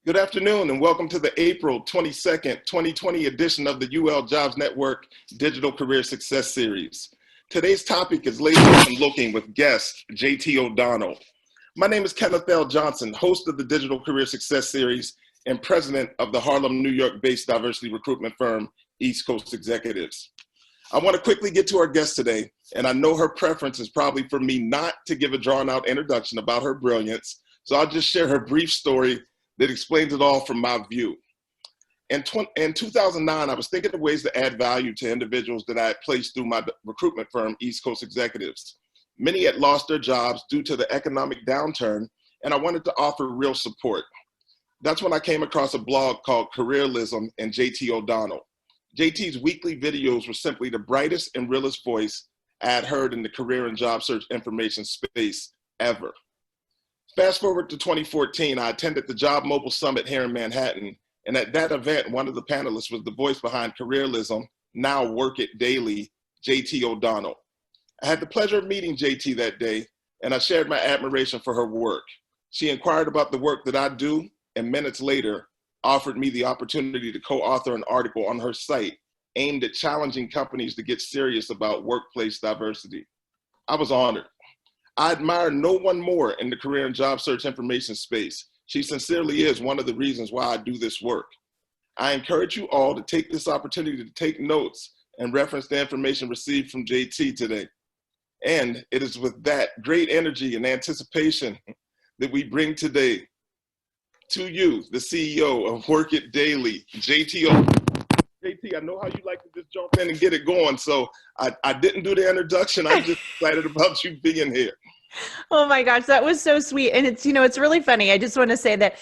Good afternoon and welcome to the April 22nd, 2020 edition of the UL Jobs Network Digital Career Success Series. Today's topic is Ladies and Looking with guest JT O'Donnell. My name is Kenneth L. Johnson, host of the Digital Career Success Series and president of the Harlem, New York-based diversity recruitment firm, East Coast Executives. I want to quickly get to our guest today, and I know her preference is probably for me not to give a drawn-out introduction about her brilliance, so I'll just share her brief story that explains it all from my view. In 2009, I was thinking of ways to add value to individuals that I had placed through my recruitment firm, East Coast Executives. Many had lost their jobs due to the economic downturn, and I wanted to offer real support. That's when I came across a blog called Careerism and JT O'Donnell. JT's weekly videos were simply the brightest and realest voice I had heard in the career and job search information space ever. Fast forward to 2014, I attended the Job Mobile Summit here in Manhattan, and at that event, one of the panelists was the voice behind Careerism, now Work It Daily, JT O'Donnell. I had the pleasure of meeting JT that day, and I shared my admiration for her work. She inquired about the work that I do, and minutes later, offered me the opportunity to co-author an article on her site aimed at challenging companies to get serious about workplace diversity. I was honored. I admire no one more in the career and job search information space. She sincerely is one of the reasons why I do this work. I encourage you all to take this opportunity to take notes and reference the information received from JT today. And it is with that great energy and anticipation that we bring today to you, the CEO of Work It Daily, JT. JT, I know how you like to just jump in and get it going, so I didn't do the introduction. I'm just excited about you being here. Oh my gosh, that was so sweet. And it's really funny. I just want to say that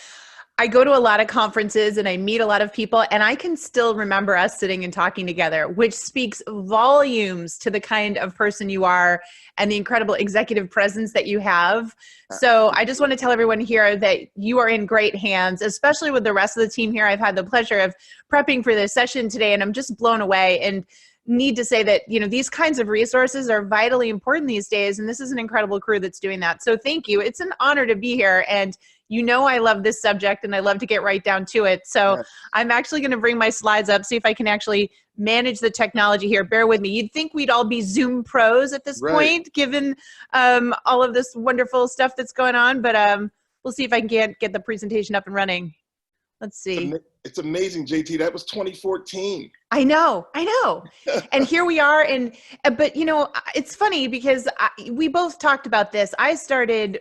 I go to a lot of conferences and I meet a lot of people, and I can still remember us sitting and talking together, which speaks volumes to the kind of person you are and the incredible executive presence that you have. So I just want to tell everyone here that you are in great hands, especially with the rest of the team here. I've had the pleasure of prepping for this session today, and I'm just blown away and need to say that, these kinds of resources are vitally important these days, and this is an incredible crew that's doing that. So thank you. It's an honor to be here, and I love this subject and I love to get right down to it. So yes. I'm actually going to bring my slides up, see if I can actually manage the technology here. Bear with me. You'd think we'd all be Zoom pros at this point, given all of this wonderful stuff that's going on, but we'll see if I can get the presentation up and running. Let's see. It's amazing, JT. That was 2014. I know. And here we are. But it's funny because we both talked about this. I started,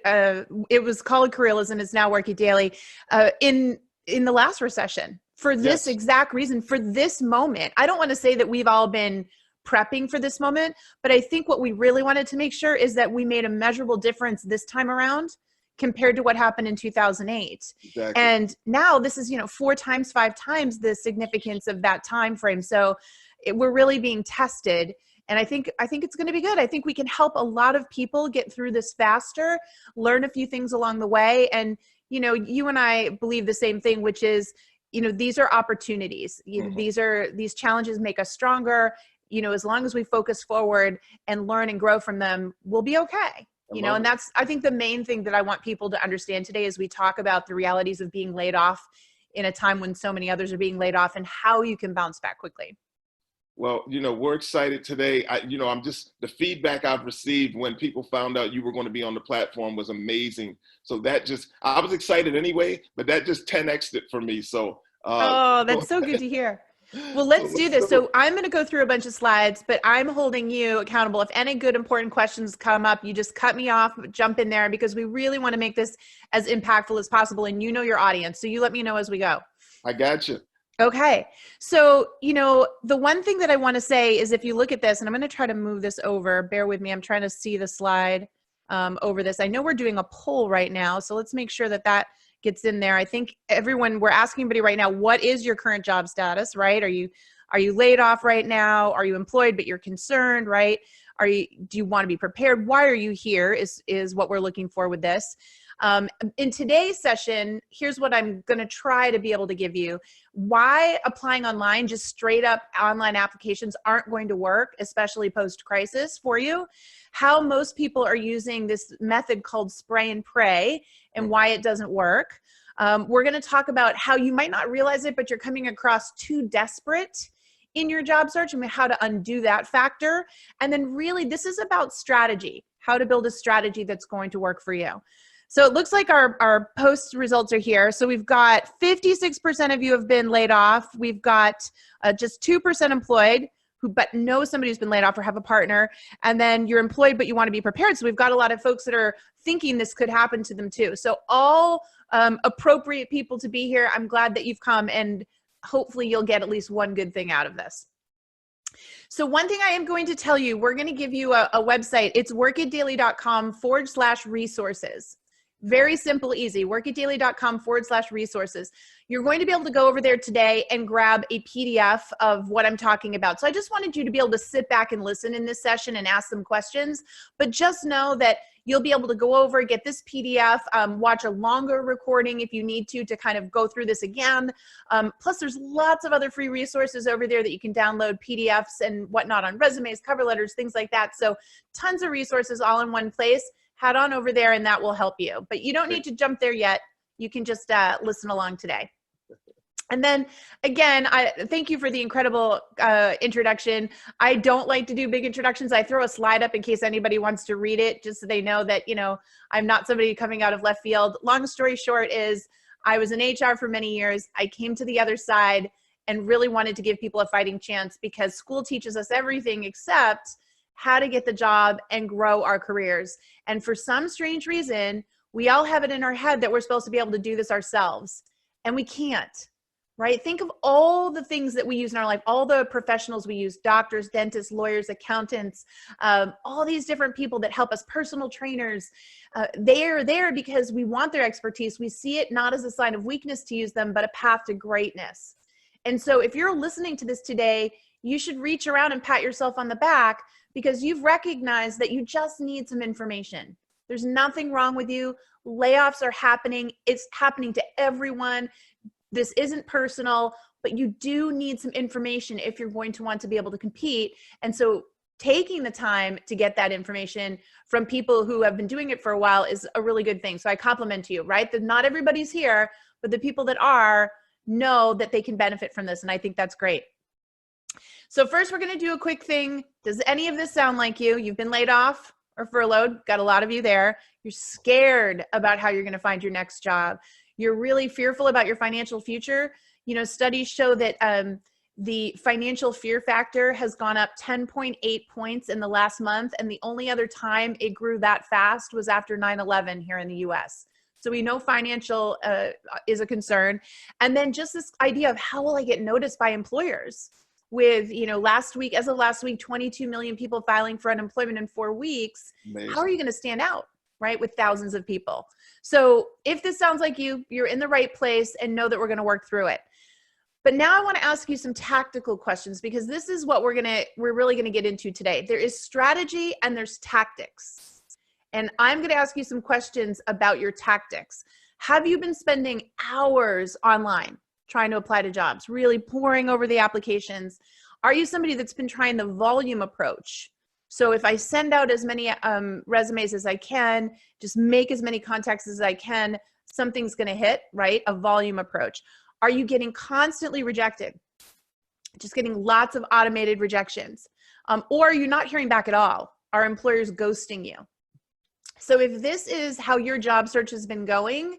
it was called Careerism, it's now Work It Daily, in the last recession for this exact reason, for this moment. I don't want to say that we've all been prepping for this moment, but I think what we really wanted to make sure is that we made a measurable difference this time around compared to what happened in 2008. Exactly. And now this is, 4 times, 5 times the significance of that time frame. So we're really being tested. And I think it's going to be good. I think we can help a lot of people get through this faster, learn a few things along the way. And, you and I believe the same thing, which is, these are opportunities. These challenges make us stronger. As long as we focus forward and learn and grow from them, we'll be okay. And that's, I think, the main thing that I want people to understand today as we talk about the realities of being laid off in a time when so many others are being laid off and how you can bounce back quickly. Well, we're excited today. The feedback I've received when people found out you were going to be on the platform was amazing. So I was excited anyway, but that just 10x'd it for me. So, that's so good to hear. Well, let's do this. So I'm going to go through a bunch of slides, but I'm holding you accountable. If any good, important questions come up, you just cut me off, jump in there, because we really want to make this as impactful as possible. And your audience. So you let me know as we go. I got you. Okay. So, the one thing that I want to say is if you look at this, and I'm going to try to move this over, bear with me. I'm trying to see the slide over this. I know we're doing a poll right now, so let's make sure that gets in there. I think we're asking everybody right now, what is your current job status, right? Are you laid off right now? Are you employed, but you're concerned, right? Do you want to be prepared? Why are you here is what we're looking for with this. In today's session, here's what I'm going to try to be able to give you. Why applying online, just straight up online applications aren't going to work, especially post-crisis for you. How most people are using this method called spray and pray and why it doesn't work. We're going to talk about how you might not realize it, but you're coming across too desperate in your job search and how to undo that factor. And then really, this is about strategy, how to build a strategy that's going to work for you. So it looks like our post results are here. So we've got 56% of you have been laid off. We've got just 2% employed but know somebody who's been laid off or have a partner. And then you're employed, but you want to be prepared. So we've got a lot of folks that are thinking this could happen to them too. So all appropriate people to be here. I'm glad that you've come, and hopefully you'll get at least one good thing out of this. So one thing I am going to tell you, we're going to give you a website. It's workitdaily.com/resources. Very simple, easy. Workitdaily.com/resources. You're going to be able to go over there today and grab a PDF of what I'm talking about. So I just wanted you to be able to sit back and listen in this session and ask some questions, but just know that you'll be able to go over, get this PDF, watch a longer recording if you need to kind of go through this again. Plus there's lots of other free resources over there that you can download, PDFs and whatnot on resumes, cover letters, things like that. So tons of resources all in one place. Head on over there and that will help you. But you don't need to jump there yet. You can just listen along today. And then again, I thank you for the incredible introduction. I don't like to do big introductions. I throw a slide up in case anybody wants to read it, just so they know that, you know, I'm not somebody coming out of left field. Long story short is I was in HR for many years. I came to the other side and really wanted to give people a fighting chance, because school teaches us everything except how to get the job and grow our careers. And for some strange reason, we all have it in our head that we're supposed to be able to do this ourselves, and we can't, right? Think of all the things that we use in our life, all the professionals we use, doctors, dentists, lawyers, accountants, all these different people that help us, personal trainers. They are there because we want their expertise. We see it not as a sign of weakness to use them, but a path to greatness. And so if you're listening to this today, you should reach around and pat yourself on the back, because you've recognized that you just need some information. There's nothing wrong with you. Layoffs are happening. It's happening to everyone. This isn't personal, but you do need some information if you're going to want to be able to compete. And so taking the time to get that information from people who have been doing it for a while is a really good thing. So I compliment you, right? That not everybody's here, but the people that are know that they can benefit from this. And I think that's great. So first, we're going to do a quick thing. Does any of this sound like you? You've been laid off or furloughed. Got a lot of you there. You're scared about how you're going to find your next job. You're really fearful about your financial future. You know, studies show that the financial fear factor has gone up 10.8 points in the last month. And the only other time it grew that fast was after 9/11 here in the US. So we know financial is a concern. And then just this idea of how will I get noticed by employers? With, you know, as of last week, 22 million people filing for unemployment in 4 weeks. Amazing. How are you going to stand out, right, with thousands of people? So if this sounds like you're in the right place, and know that we're going to work through it. But now I want to ask you some tactical questions, because this is what we're really going to get into today. There is strategy and there's tactics. And I'm going to ask you some questions about your tactics. Have you been spending hours online trying to apply to jobs, really poring over the applications? Are you somebody that's been trying the volume approach? So if I send out as many resumes as I can, just make as many contacts as I can, something's going to hit, right? A volume approach. Are you getting constantly rejected? Just getting lots of automated rejections? Or are you not hearing back at all? Are employers ghosting you? So if this is how your job search has been going,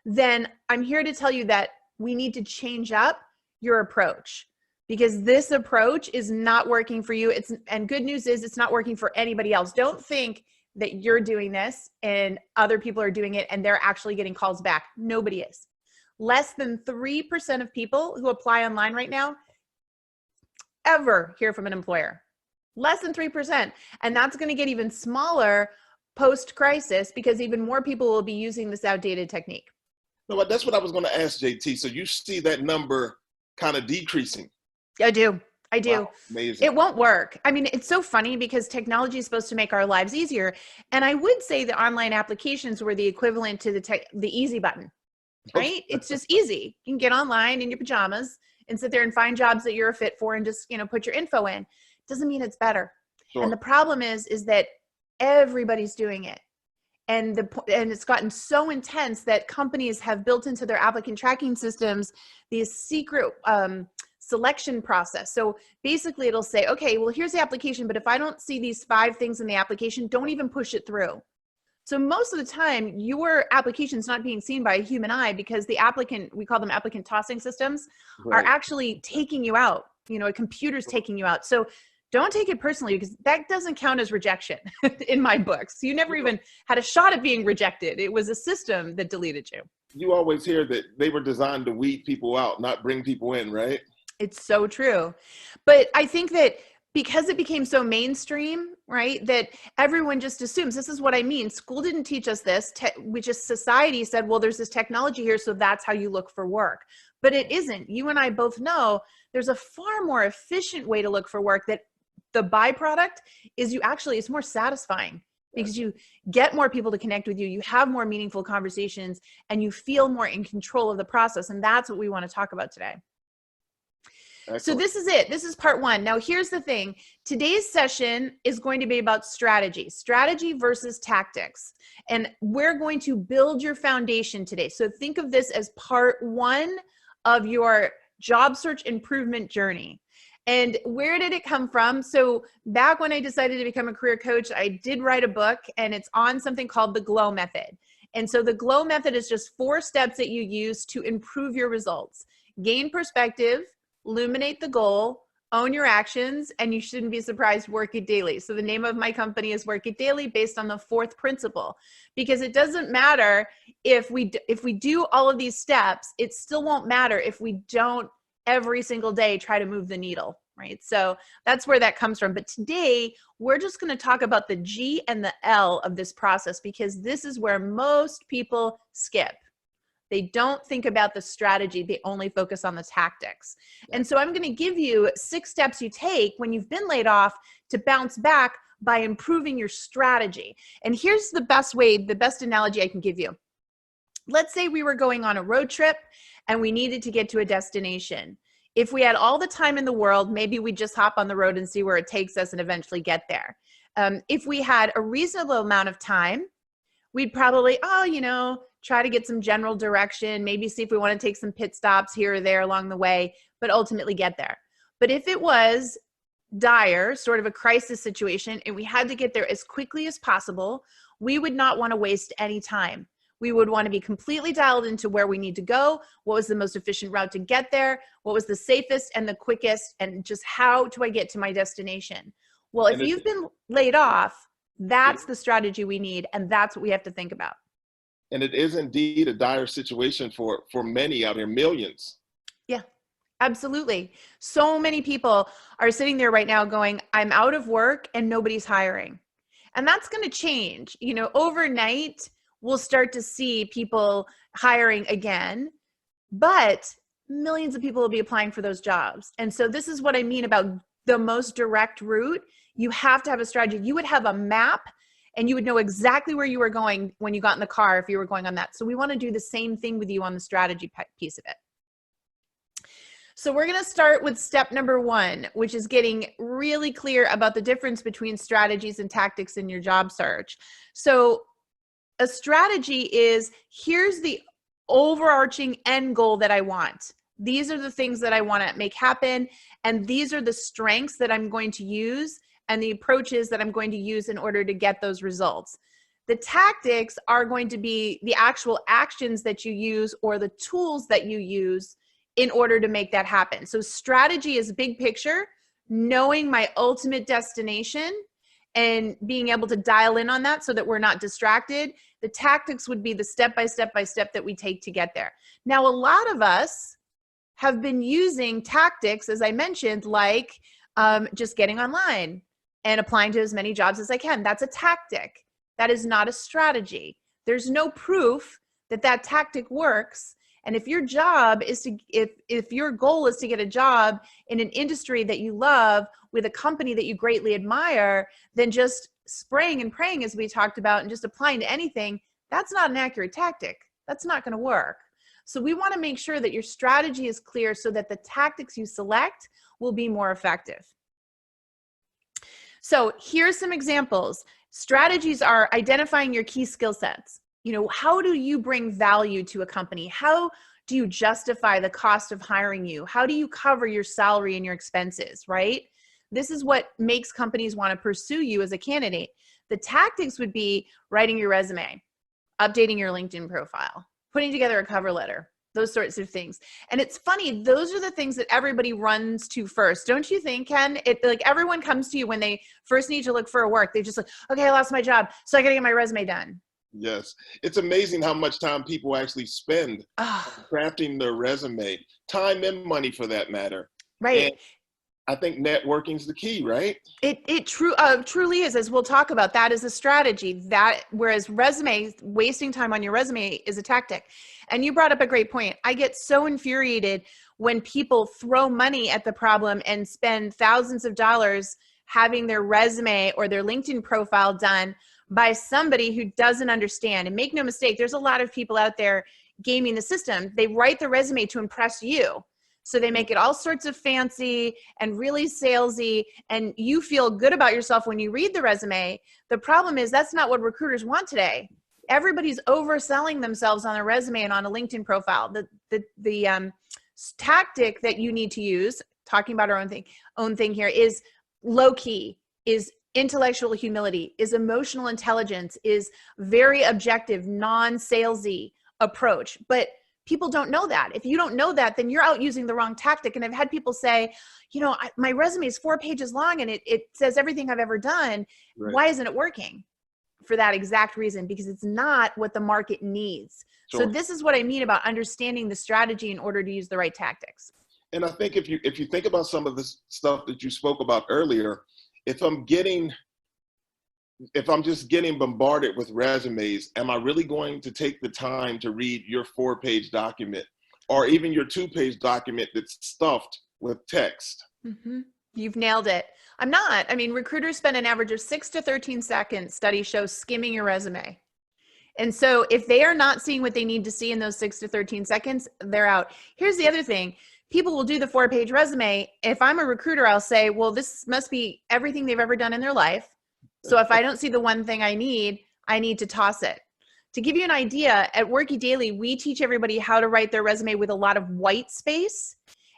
then I'm here to tell you that we need to change up your approach, because this approach is not working for you. And good news is it's not working for anybody else. Don't think that you're doing this and other people are doing it and they're actually getting calls back. Nobody is. Less than 3% of people who apply online right now ever hear from an employer. Less than 3%. And that's going to get even smaller post-crisis, because even more people will be using this outdated technique. No, that's what I was going to ask, JT. So you see that number kind of decreasing? I do. Wow, amazing. It won't work. I mean, it's so funny because technology is supposed to make our lives easier. And I would say the online applications were the equivalent to the easy button, right? It's just easy. You can get online in your pajamas and sit there and find jobs that you're a fit for and just, you know, put your info in. Doesn't mean it's better. Sure. And the problem is that everybody's doing it. and it's gotten so intense that companies have built into their applicant tracking systems these secret selection process. So basically it'll say, okay, well, here's the application, but if I don't see these 5 things in the application, don't even push it through. So most of the time your application is not being seen by a human eye because the applicant, we call them applicant tossing systems, are actually taking you out. You know, a computer's taking you out. So don't take it personally because that doesn't count as rejection in my books. You never even had a shot at being rejected. It was a system that deleted you. You always hear that they were designed to weed people out, not bring people in, right? It's so true. But I think that because it became so mainstream, right, that everyone just assumes, this is what I mean. School didn't teach us this. Society said, well, there's this technology here, so that's how you look for work. But it isn't. You and I both know there's a far more efficient way to look for work that the byproduct is it's more satisfying because you get more people to connect with you, you have more meaningful conversations, and you feel more in control of the process. And that's what we want to talk about today. Excellent. So this is it. This is part 1. Now, here's the thing. Today's session is going to be about strategy versus tactics. And we're going to build your foundation today. So think of this as part 1 of your job search improvement journey. And where did it come from? So back when I decided to become a career coach, I did write a book, and it's on something called the GLOW method. And so the GLOW method is just 4 steps that you use to improve your results. Gain perspective, illuminate the goal, own your actions, and you shouldn't be surprised, work it daily. So the name of my company is Work It Daily, based on the 4th principle, because it doesn't matter if we do all of these steps, it still won't matter if we don't every single day try to move the needle, right? So that's where that comes from. But today we're just going to talk about the G and the L of this process, because this is where most people skip. They don't think about the strategy. They only focus on the tactics. And so I'm going to give you 6 steps you take when you've been laid off to bounce back by improving your strategy. And here's the best analogy I can give you. Let's say we were going on a road trip and we needed to get to a destination. If we had all the time in the world, maybe we'd just hop on the road and see where it takes us and eventually get there. If we had a reasonable amount of time, we'd probably, try to get some general direction, maybe see if we want to take some pit stops here or there along the way, but ultimately get there. But if it was dire, sort of a crisis situation, and we had to get there as quickly as possible, we would not want to waste any time. We would want to be completely dialed into where we need to go, what was the most efficient route to get there, what was the safest and the quickest, and just how do I get to my destination? Well, if you've been laid off, that's the strategy we need, and that's what we have to think about. And it is indeed a dire situation for many out here, millions. Yeah, absolutely. So many people are sitting there right now going, I'm out of work and nobody's hiring. And that's going to change. Overnight, we'll start to see people hiring again, but millions of people will be applying for those jobs. And so this is what I mean about the most direct route. You have to have a strategy. You would have a map, and you would know exactly where you were going when you got in the car if you were going on that. So we want to do the same thing with you on the strategy piece of it. So we're going to start with step number 1, which is getting really clear about the difference between strategies and tactics in your job search. So a strategy is, here's the overarching end goal that I want. These are the things that I want to make happen, and these are the strengths that I'm going to use and the approaches that I'm going to use in order to get those results. The tactics are going to be the actual actions that you use or the tools that you use in order to make that happen. So strategy is big picture, knowing my ultimate destination and being able to dial in on that so that we're not distracted. The tactics would be the step by step that we take to get there. Now, a lot of us have been using tactics, as I mentioned, like just getting online and applying to as many jobs as I can. That's a tactic. That is not a strategy. There's no proof that that tactic works. And if your job is to, if your goal is to get a job in an industry that you love with a company that you greatly admire, then just spraying and praying, as we talked about, and just applying to anything, that's not an accurate tactic. That's not going to work. So we want to make sure that your strategy is clear so that the tactics you select will be more effective. So here's some examples. Strategies are identifying your key skill sets. You know, how do you bring value to a company? How do you justify the cost of hiring you? How do you cover your salary and your expenses, right? This is what makes companies want to pursue you as a candidate. The tactics would be writing your resume, updating your LinkedIn profile, putting together a cover letter, those sorts of things. And it's funny, those are the things that everybody runs to first. Don't you think, Ken? Like everyone comes to you when they first need to look for a work. They just like, okay, I lost my job, so I got to get my resume done. Yes. It's amazing how much time people actually spend crafting their resume, time and money for that matter. Right. And I think networking is the key, right? It truly is, as we'll talk about. That is a strategy. That whereas wasting time on your resume is a tactic. And you brought up a great point. I get so infuriated when people throw money at the problem and spend thousands of dollars having their resume or their LinkedIn profile done by somebody who doesn't understand. And make no mistake, there's a lot of people out there gaming the system. They write the resume to impress you. So they make it all sorts of fancy and really salesy, and you feel good about yourself when you read the resume. The problem is that's not what recruiters want today. Everybody's overselling themselves on a resume and on a LinkedIn profile. The tactic that you need to use, talking about our own thing here, is low key, is intellectual humility, is emotional intelligence, is very objective, non-salesy approach. But people don't know that. If you don't know that, then you're out using the wrong tactic. And I've had people say, you know, my resume is 4 pages long and it says everything I've ever done. Right. Why isn't it working? For that exact reason, because it's not what the market needs. Sure. So this is what I mean about understanding the strategy in order to use the right tactics. And I think if you think about some of this stuff that you spoke about earlier, if I'm just getting bombarded with resumes, am I really going to take the time to read your 4-page document or even your 2-page document that's stuffed with text? Mm-hmm. You've nailed it. I'm not. I mean, recruiters spend an average of 6 to 13 seconds, studies show, skimming your resume. And so if they are not seeing what they need to see in those 6 to 13 seconds, they're out. Here's the other thing. People will do the 4-page resume. If I'm a recruiter, I'll say, well, this must be everything they've ever done in their life. So if I don't see the one thing I need to toss it. To give you an idea, at Worky Daily, we teach everybody how to write their resume with a lot of white space.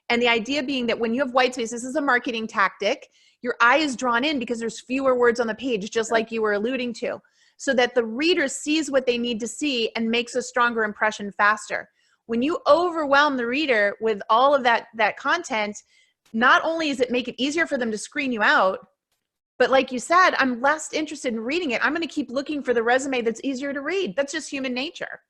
And the idea being that when you have white space, this is a marketing tactic, your eye is drawn in because there's fewer words on the page, just like you were alluding to, so that the reader sees what they need to see and makes a stronger impression faster. When you overwhelm the reader with all of that content, not only does it make it easier for them to screen you out, but like you said, I'm less interested in reading it. I'm going to keep looking for the resume that's easier to read. That's just human nature.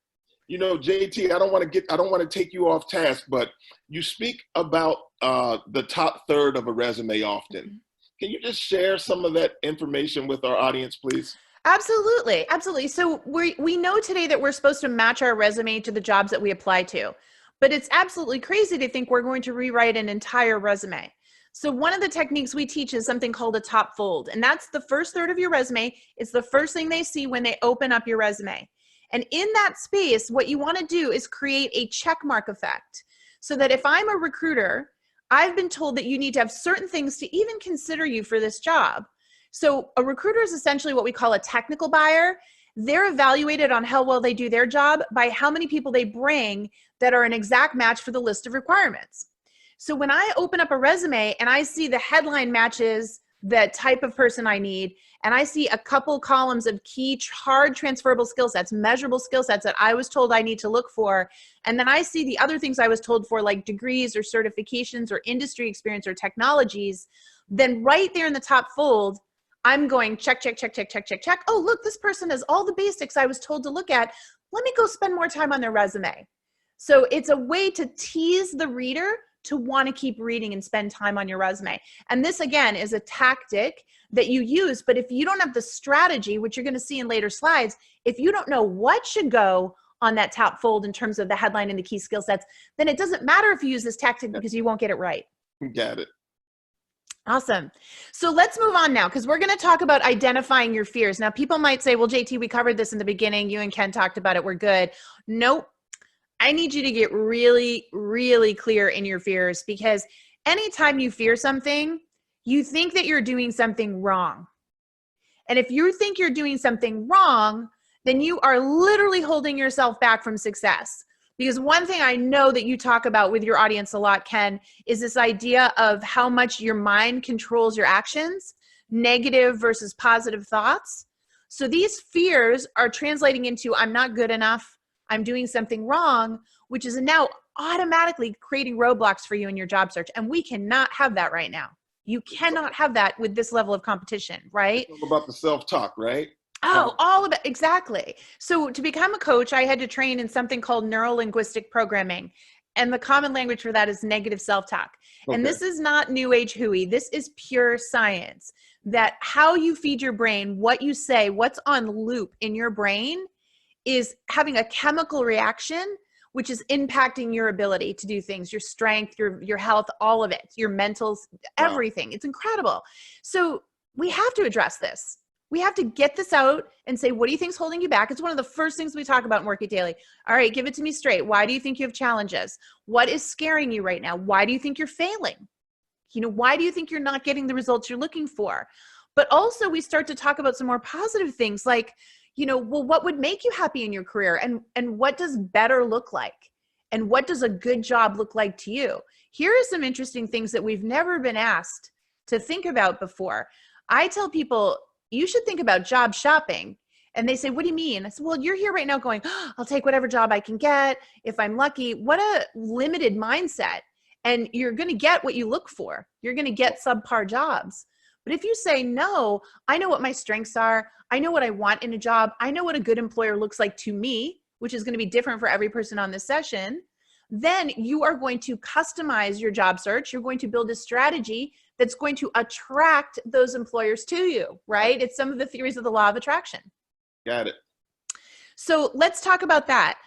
You know, JT, I don't want to take you off task, but you speak about the top third of a resume often. Can you just share some of that information with our audience, please? Absolutely. Absolutely. So we know today that we're supposed to match our resume to the jobs that we apply to, but it's absolutely crazy to think we're going to rewrite an entire resume. So one of the techniques we teach is something called a top fold, and that's the first third of your resume. It's the first thing they see when they open up your resume. And in that space, what you want to do is create a check mark effect, so that if I'm a recruiter, I've been told that you need to have certain things to even consider you for this job. So a recruiter is essentially what we call a technical buyer. They're evaluated on how well they do their job by how many people they bring that are an exact match for the list of requirements. So when I open up a resume and I see the headline matches the type of person I need, and I see a couple columns of key hard transferable skill sets, measurable skill sets that I was told I need to look for, and then I see the other things I was told for, like degrees or certifications or industry experience or technologies, then right there in the top fold, I'm going check, check, check, check, check, check, check. Oh, look, this person has all the basics I was told to look at. Let me go spend more time on their resume. So it's a way to tease the reader to want to keep reading and spend time on your resume. And this, again, is a tactic that you use. But if you don't have the strategy, which you're going to see in later slides, if you don't know what should go on that top fold in terms of the headline and the key skill sets, then it doesn't matter if you use this tactic because you won't get it right. Got it. Awesome. So let's move on now, because we're going to talk about identifying your fears. Now, people might say, well, JT, we covered this in the beginning. You and Ken talked about it. We're good. Nope. I need you to get really, really clear in your fears, because anytime you fear something, you think that you're doing something wrong. And if you think you're doing something wrong, then you are literally holding yourself back from success. Because one thing I know that you talk about with your audience a lot, Ken, is this idea of how much your mind controls your actions, negative versus positive thoughts. So these fears are translating into, I'm not good enough, I'm doing something wrong, which is now automatically creating roadblocks for you in your job search. And we cannot have that right now. You cannot have that with this level of competition, right? It's all about the self-talk, right? Oh, all of it. Exactly. So to become a coach, I had to train in something called neuro-linguistic programming. And the common language for that is negative self-talk. Okay. And this is not new age hooey. This is pure science, that how you feed your brain, what you say, what's on loop in your brain is having a chemical reaction, which is impacting your ability to do things, your strength, your health, all of it, your mentals, everything. It's incredible. So we have to address this. We have to get this out and say, what do you think is holding you back? It's one of the first things we talk about in Work It Daily. All right, give it to me straight. Why do you think you have challenges? What is scaring you right now? Why do you think you're failing? Why do you think you're not getting the results you're looking for? But also we start to talk about some more positive things like, well, what would make you happy in your career? And what does better look like? And what does a good job look like to you? Here are some interesting things that we've never been asked to think about before. I tell people, you should think about job shopping. And they say, what do you mean? I said, well, you're here right now going, I'll take whatever job I can get if I'm lucky. What a limited mindset. And you're going to get what you look for. You're going to get subpar jobs. But if you say, no, I know what my strengths are. I know what I want in a job. I know what a good employer looks like to me, which is going to be different for every person on this session. Then you are going to customize your job search. You're going to build a strategy that's going to attract those employers to you, right? It's some of the theories of the law of attraction. Got it. So let's talk about that.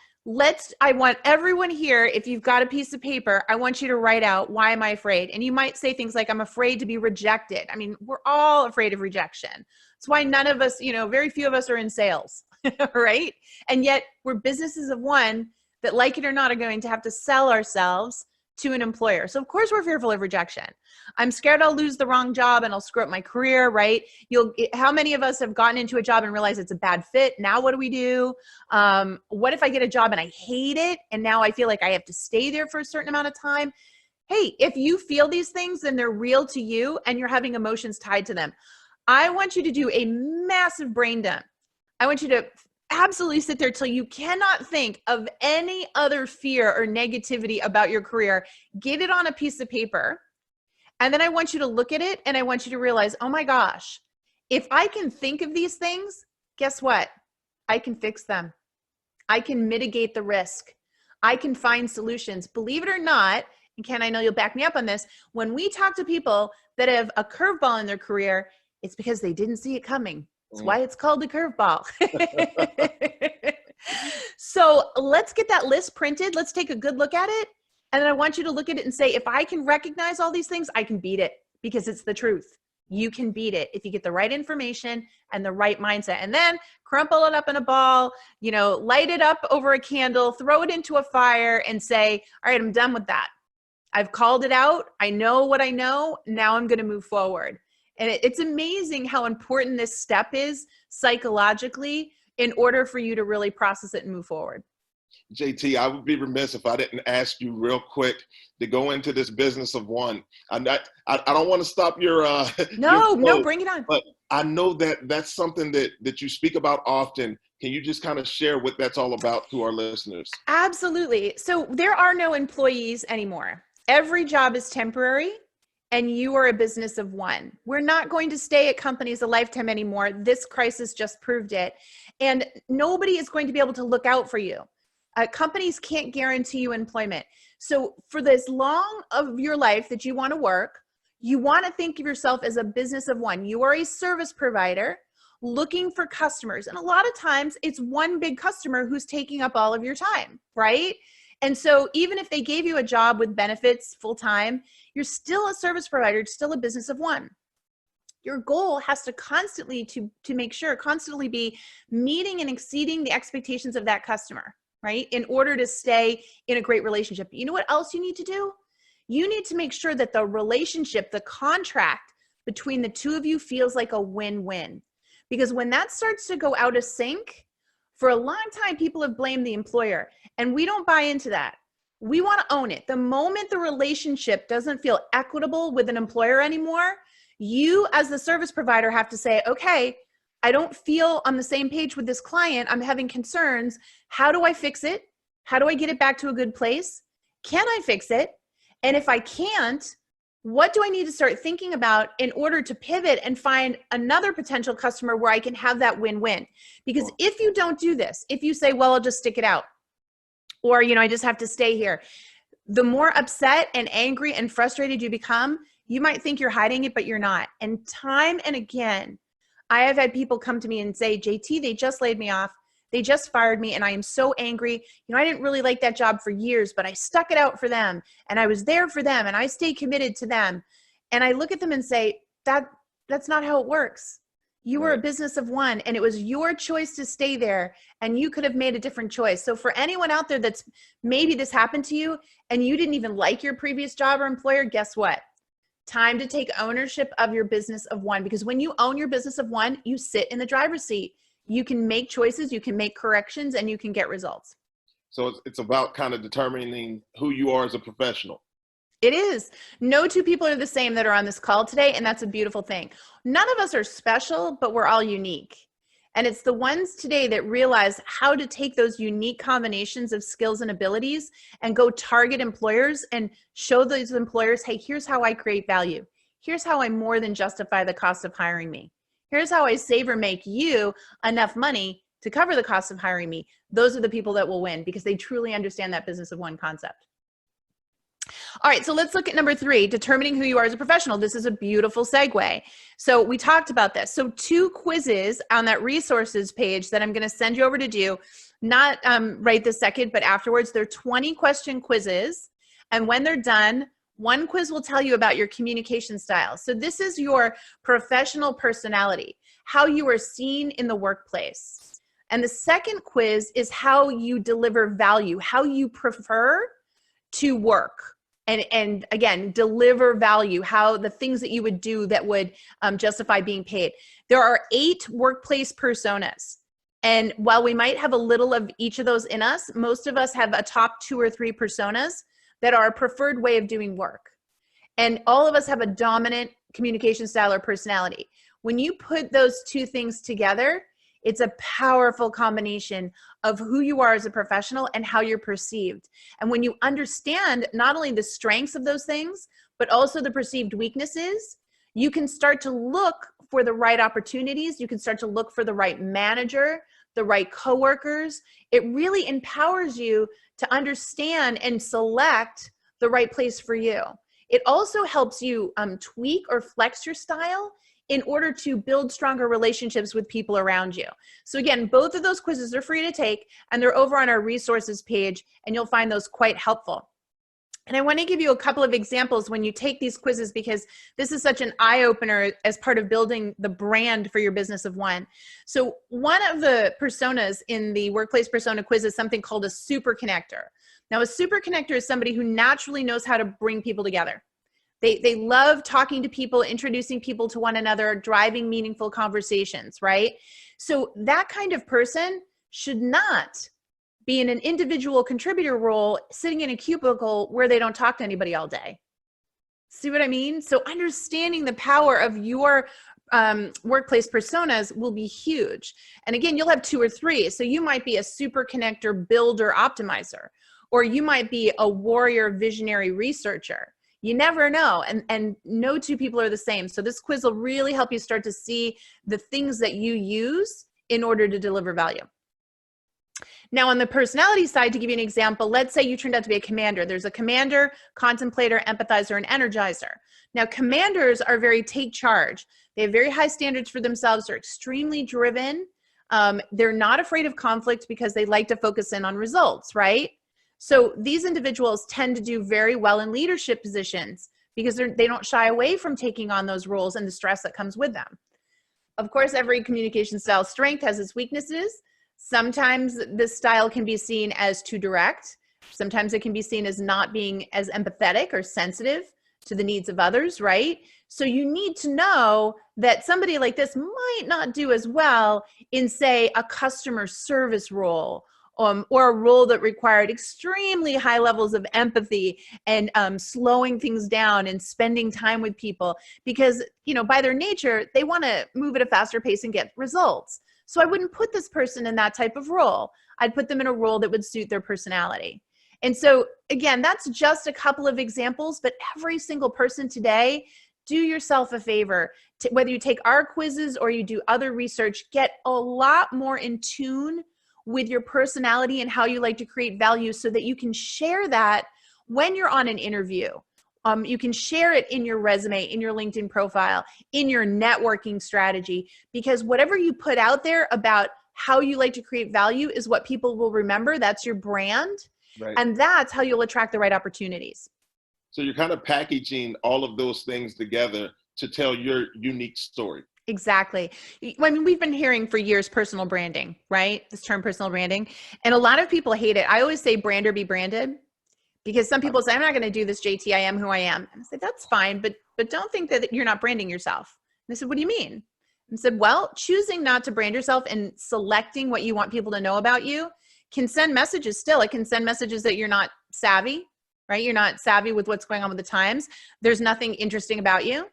I want everyone here, if you've got a piece of paper, I want you to write out, why am I afraid? And you might say things like, I'm afraid to be rejected. I mean, we're all afraid of rejection. That's why none of us, very few of us are in sales, right? And yet we're businesses of one that, like it or not, are going to have to sell ourselves to an employer. So of course we're fearful of rejection. I'm scared I'll lose the wrong job and I'll screw up my career, right? How many of us have gotten into a job and realized it's a bad fit? Now what do we do? What if I get a job and I hate it and now I feel like I have to stay there for a certain amount of time? Hey, if you feel these things, then they're real to you and you're having emotions tied to them. I want you to do a massive brain dump. I want you to absolutely sit there till you cannot think of any other fear or negativity about your career. Get it on a piece of paper. And then I want you to look at it and I want you to realize, oh my gosh, if I can think of these things, guess what? I can fix them. I can mitigate the risk. I can find solutions. Believe it or not, and Ken, I know you'll back me up on this, when we talk to people that have a curveball in their career, it's because they didn't see it coming. That's why it's called a curveball. So let's get that list printed. Let's take a good look at it. And then I want you to look at it and say, if I can recognize all these things, I can beat it because it's the truth. You can beat it if you get the right information and the right mindset. And then crumple it up in a ball, light it up over a candle, throw it into a fire and say, all right, I'm done with that. I've called it out. I know what I know. Now I'm going to move forward. And it's amazing how important this step is psychologically in order for you to really process it and move forward. JT, I would be remiss if I didn't ask you real quick to go into this business of one. I don't want to stop your No, bring it on. But I know that that's something that you speak about often. Can you just kind of share what that's all about to our listeners? Absolutely. So there are no employees anymore. Every job is temporary. And you are a business of one. We're not going to stay at companies a lifetime anymore. This crisis just proved it. And nobody is going to be able to look out for you. Companies can't guarantee you employment. So for this long of your life that you want to work, you want to think of yourself as a business of one. You are a service provider looking for customers. And a lot of times it's one big customer who's taking up all of your time, right? And so even if they gave you a job with benefits full-time, you're still a service provider, it's still a business of one. Your goal has to constantly constantly be meeting and exceeding the expectations of that customer, right? In order to stay in a great relationship. You know what else you need to do? You need to make sure that the relationship, the contract between the two of you feels like a win-win. Because when that starts to go out of sync, for a long time, people have blamed the employer, and we don't buy into that. We want to own it. The moment the relationship doesn't feel equitable with an employer anymore, you as the service provider have to say, okay, I don't feel on the same page with this client. I'm having concerns. How do I fix it? How do I get it back to a good place? Can I fix it? And if I can't, what do I need to start thinking about in order to pivot and find another potential customer where I can have that win-win? Because if you don't do this, if you say, well, I'll just stick it out, or, I just have to stay here, the more upset and angry and frustrated you become, you might think you're hiding it, but you're not. And time and again, I have had people come to me and say, JT, they just laid me off. They just fired me and I am so angry. I didn't really like that job for years, but I stuck it out for them and I was there for them and I stayed committed to them. And I look at them and say, that's not how it works. You were a business of one and it was your choice to stay there and you could have made a different choice. So for anyone out there that's maybe this happened to you and you didn't even like your previous job or employer, guess what? Time to take ownership of your business of one, because when you own your business of one, you sit in the driver's seat. You can make choices, you can make corrections, and you can get results. So it's about kind of determining who you are as a professional. It is. No two people are the same that are on this call today, and that's a beautiful thing. None of us are special, but we're all unique. And it's the ones today that realize how to take those unique combinations of skills and abilities and go target employers and show those employers, hey, here's how I create value. Here's how I more than justify the cost of hiring me. Here's how I save or make you enough money to cover the cost of hiring me. Those are the people that will win because they truly understand that business of one concept. All right, so let's look at number 3, determining who you are as a professional. This is a beautiful segue. So we talked about this. So 2 quizzes on that resources page that I'm going to send you over to do, not right this second, but afterwards. They're 20-question quizzes. And when they're done, one quiz will tell you about your communication style. So this is your professional personality, how you are seen in the workplace. And the second quiz is how you deliver value, how you prefer to work. And again, deliver value, how the things that you would do that would justify being paid. There are 8 workplace personas. And while we might have a little of each of those in us, most of us have a top 2 or 3 personas that are a preferred way of doing work. And all of us have a dominant communication style or personality. When you put those 2 things together, it's a powerful combination of who you are as a professional and how you're perceived. And when you understand not only the strengths of those things, but also the perceived weaknesses, you can start to look for the right opportunities. You can start to look for the right manager, the right coworkers. It really empowers you to understand and select the right place for you. It also helps you tweak or flex your style in order to build stronger relationships with people around you. So again, both of those quizzes are free to take and they're over on our resources page and you'll find those quite helpful. And I want to give you a couple of examples when you take these quizzes because this is such an eye-opener as part of building the brand for your business of one. So one of the personas in the workplace persona quiz is something called a super connector. Now a super connector is somebody who naturally knows how to bring people together. They love talking to people, introducing people to one another, driving meaningful conversations, right? So that kind of person should not be in an individual contributor role sitting in a cubicle where they don't talk to anybody all day. See what I mean? So understanding the power of your workplace personas will be huge. And again, you'll have 2 or 3. So you might be a super connector, builder, optimizer, or you might be a warrior, visionary researcher. You never know, and no 2 people are the same. So this quiz will really help you start to see the things that you use in order to deliver value. Now on the personality side, to give you an example, let's say you turned out to be a commander. There's a commander, contemplator, empathizer, and energizer. Now commanders are very take charge. They have very high standards for themselves. They're extremely driven. They're not afraid of conflict because they like to focus in on results, right? So these individuals tend to do very well in leadership positions because they don't shy away from taking on those roles and the stress that comes with them. Of course, every communication style strength has its weaknesses. Sometimes this style can be seen as too direct. Sometimes it can be seen as not being as empathetic or sensitive to the needs of others, right? So you need to know that somebody like this might not do as well in, say, a customer service role, or a role that required extremely high levels of empathy and slowing things down and spending time with people, because, you know, by their nature, they want to move at a faster pace and get results. So I wouldn't put this person in that type of role. I'd put them in a role that would suit their personality. And so again, that's just a couple of examples, but every single person today, do yourself a favor. Whether you take our quizzes or you do other research, get a lot more in tune with your personality and how you like to create value, so that you can share that when you're on an interview. You can share it in your resume, in your LinkedIn profile, in your networking strategy, because whatever you put out there about how you like to create value is what people will remember. That's your brand. Right. And that's how you'll attract the right opportunities. So you're kind of packaging all of those things together to tell your unique story. Exactly. I mean, we've been hearing for years personal branding, right? This term personal branding. And a lot of people hate it. I always say brand or be branded, because some people say, I'm not going to do this, JT. I am who I am. And I said, that's fine, but don't think that you're not branding yourself. And I said, what do you mean? And I said, well, choosing not to brand yourself and selecting what you want people to know about you can send messages still. It can send messages that you're not savvy, right? You're not savvy with what's going on with the times. There's nothing interesting about you.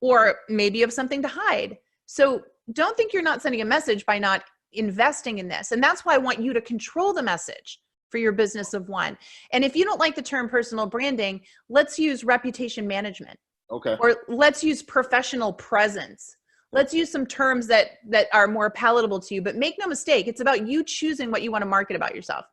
Or maybe you have something to hide. So don't think you're not sending a message by not investing in this. And that's why I want you to control the message for your business of one. And if you don't like the term personal branding, let's use reputation management. Okay. Or let's use professional presence. Let's use some terms that are more palatable to you. But make no mistake, it's about you choosing what you want to market about yourself.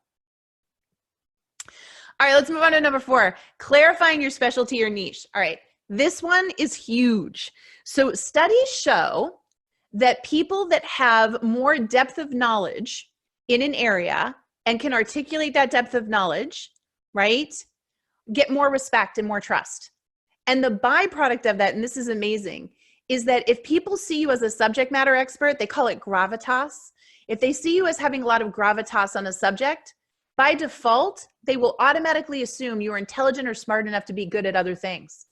All right, let's move on to number 4, clarifying your specialty or niche. All right. This one is huge. So studies show that people that have more depth of knowledge in an area and can articulate that depth of knowledge, right, get more respect and more trust. And the byproduct of that, and this is amazing, is that if people see you as a subject matter expert, they call it gravitas. If they see you as having a lot of gravitas on a subject, by default, they will automatically assume you are intelligent or smart enough to be good at other things.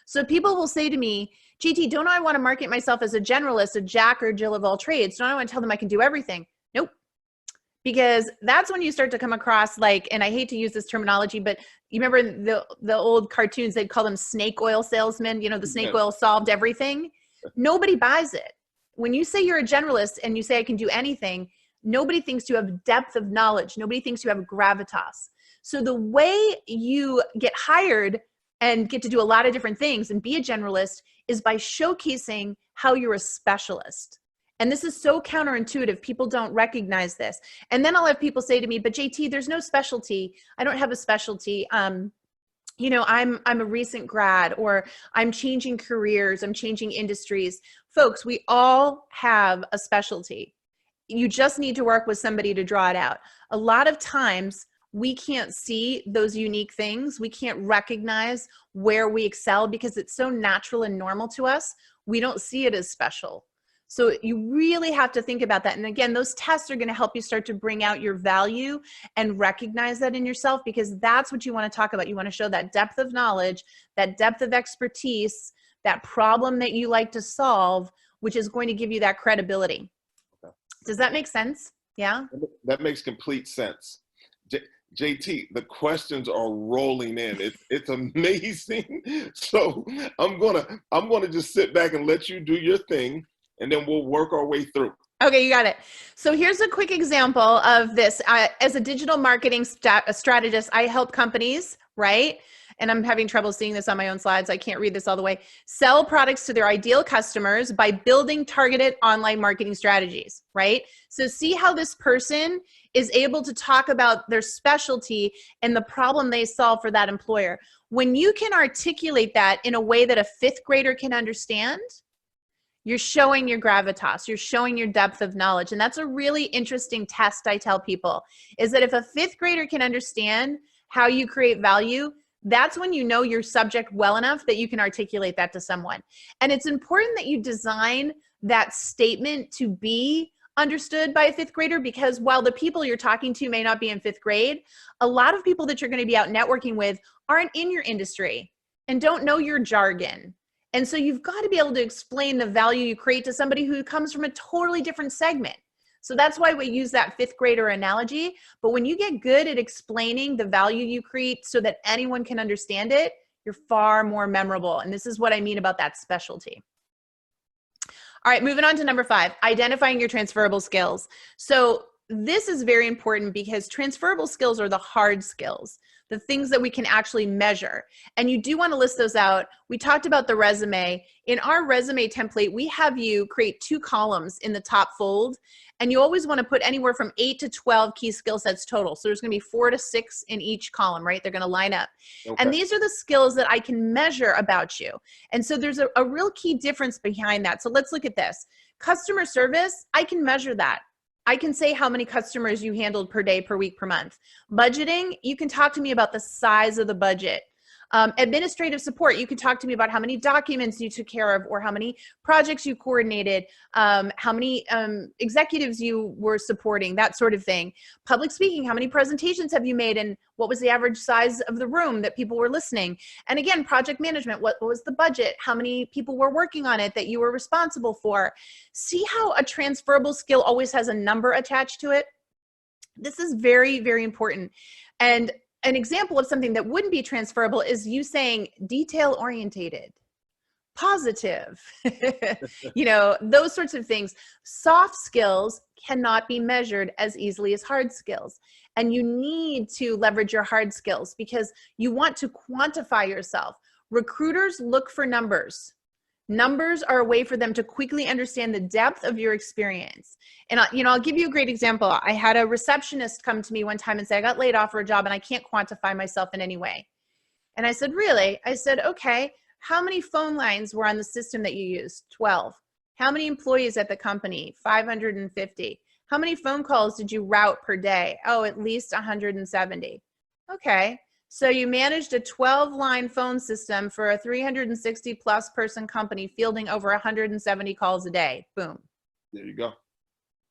So people will say to me, GT, don't I want to market myself as a generalist, a Jack or Jill of all trades? Don't I want to tell them I can do everything? Nope. Because that's when you start to come across, like, and I hate to use this terminology, but you remember the old cartoons, they'd call them snake oil salesmen, you know, the snake oil solved everything. Nobody buys it. When you say you're a generalist and you say I can do anything, nobody thinks you have depth of knowledge. Nobody thinks you have gravitas. So the way you get hired and get to do a lot of different things and be a generalist is by showcasing how you're a specialist. And this is so counterintuitive. People don't recognize this. And then I'll have people say to me, but JT, there's no specialty. I don't have a specialty. You know, I'm a recent grad, or I'm changing careers. I'm changing industries. Folks, we all have a specialty. You just need to work with somebody to draw it out. A lot of times, we can't see those unique things. We can't recognize where we excel because it's so natural and normal to us. We don't see it as special. So you really have to think about that. And again, those tests are going to help you start to bring out your value and recognize that in yourself, because that's what you want to talk about. You want to show that depth of knowledge, that depth of expertise, that problem that you like to solve, which is going to give you that credibility. Okay. Does that make sense? Yeah? That makes complete sense. JT, the questions are rolling in. It's amazing. So I'm gonna just sit back and let you do your thing, and then we'll work our way through. Okay, you got it. So here's a quick example of this. As a digital marketing strategist, I help companies, right? And I'm having trouble seeing this on my own slides. I can't read this all the way. Sell products to their ideal customers by building targeted online marketing strategies, right? So see how this person is able to talk about their specialty and the problem they solve for that employer. When you can articulate that in a way that a 5th grader can understand, you're showing your gravitas, you're showing your depth of knowledge. And that's a really interesting test I tell people, is that if a 5th grader can understand how you create value, that's when you know your subject well enough that you can articulate that to someone. And it's important that you design that statement to be understood by a 5th grader, because while the people you're talking to may not be in 5th grade, a lot of people that you're going to be out networking with aren't in your industry and don't know your jargon And so you've got to be able to explain the value you create to somebody who comes from a totally different segment. So that's why we use that fifth grader analogy. But when you get good at explaining the value you create so that anyone can understand it, you're far more memorable. And this is what I mean about that specialty. All right, moving on to number 5, identifying your transferable skills. So this is very important because transferable skills are the hard skills, the things that we can actually measure. And you do want to list those out. We talked about the resume. In our resume template, we have you create 2 columns in the top fold. And you always want to put anywhere from 8 to 12 key skill sets total. So there's going to be 4 to 6 in each column, right? They're going to line up. Okay. And these are the skills that I can measure about you. And so there's a real key difference behind that. So let's look at this. Customer service, I can measure that. I can say how many customers you handled per day, per week, per month. Budgeting, you can talk to me about the size of the budget. Administrative support, you can talk to me about how many documents you took care of or how many projects you coordinated, how many executives you were supporting, that sort of thing. Public speaking, how many presentations have you made and what was the average size of the room that people were listening? And again, project management, what was the budget? How many people were working on it that you were responsible for? See how a transferable skill always has a number attached to it? This is very, very important. And an example of something that wouldn't be transferable is you saying detail orientated, positive, you know, those sorts of things. Soft skills cannot be measured as easily as hard skills. And you need to leverage your hard skills because you want to quantify yourself. Recruiters look for numbers. Numbers are a way for them to quickly understand the depth of your experience. And I'll give you a great example. I had a receptionist come to me one time and say, I got laid off for a job and I can't quantify myself in any way. And I said, really? I said, okay, how many phone lines were on the system that you used? 12. How many employees at the company? 550. How many phone calls did you route per day? Oh, at least 170. Okay. So you managed a 12-line phone system for a 360 plus person company fielding over 170 calls a day. Boom. There you go.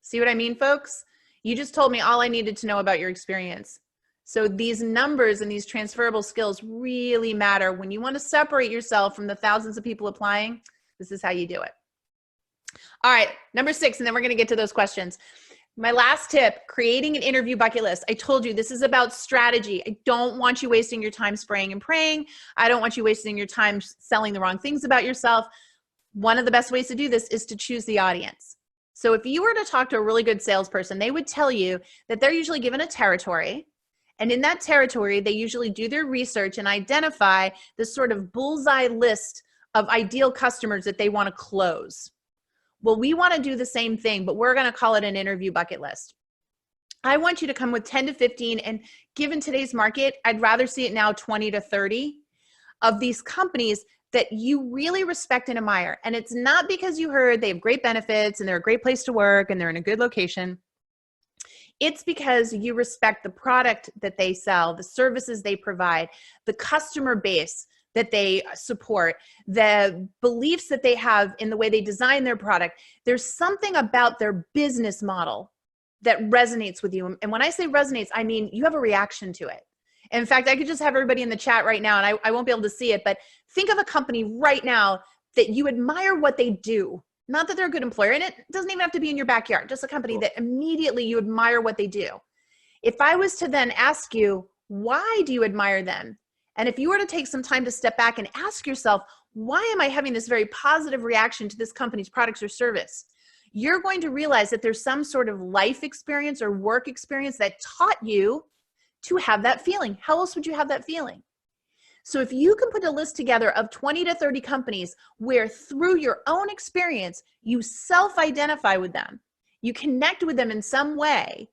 See what I mean, folks? You just told me all I needed to know about your experience. So these numbers and these transferable skills really matter. When you want to separate yourself from the thousands of people applying, this is how you do it. All right, number 6, and then we're going to get to those questions. My last tip, creating an interview bucket list. I told you this is about strategy. I don't want you wasting your time spraying and praying. I don't want you wasting your time selling the wrong things about yourself. One of the best ways to do this is to choose the audience. So if you were to talk to a really good salesperson, they would tell you that they're usually given a territory. And in that territory, they usually do their research and identify this sort of bullseye list of ideal customers that they want to close. Well, we want to do the same thing, but we're going to call it an interview bucket list. I want you to come with 10 to 15, and given today's market, I'd rather see it now 20 to 30 of these companies that you really respect and admire. And it's not because you heard they have great benefits and they're a great place to work and they're in a good location. It's because you respect the product that they sell, the services they provide, the customer base that they support, the beliefs that they have in the way they design their product. There's something about their business model that resonates with you. And when I say resonates, I mean you have a reaction to it. In fact, I could just have everybody in the chat right now, and I won't be able to see it, but think of a company right now that you admire what they do. Not that they're a good employer, and it doesn't even have to be in your backyard, just a company that immediately you admire what they do. If I was to then ask you, why do you admire them? And if you were to take some time to step back and ask yourself, why am I having this very positive reaction to this company's products or service? You're going to realize that there's some sort of life experience or work experience that taught you to have that feeling. How else would you have that feeling? So if you can put a list together of 20 to 30 companies where through your own experience, you self-identify with them, you connect with them in some way,